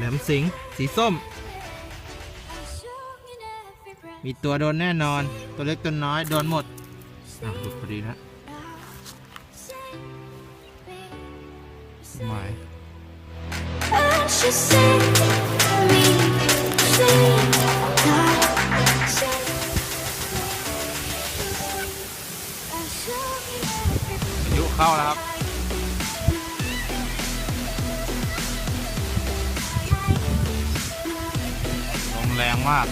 แหลมสิงห์สีส้มมีตัวโดนแน่นอนตัวเล็กตัวน้อยโดนหมดหลุดพอดีนะหมายอายุเข้าแล้วครับลมแรงมาก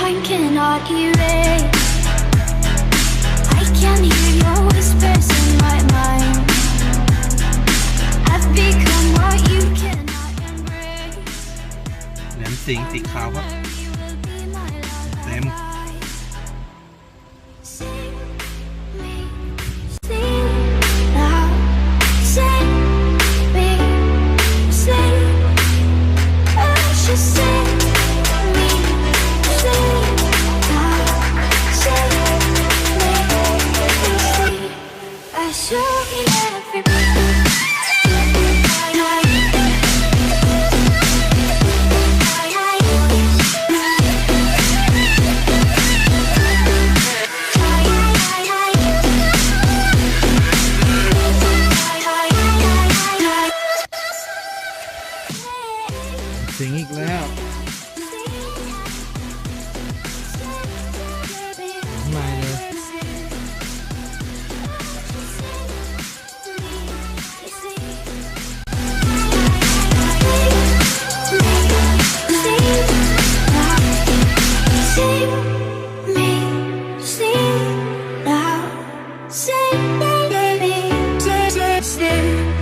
Time cannot erase. I can hear your whispers in my mind. I've become what you cannot embrace. แหลมสิงห์สีขาวครับเต็มสิงห์อีกแล้ว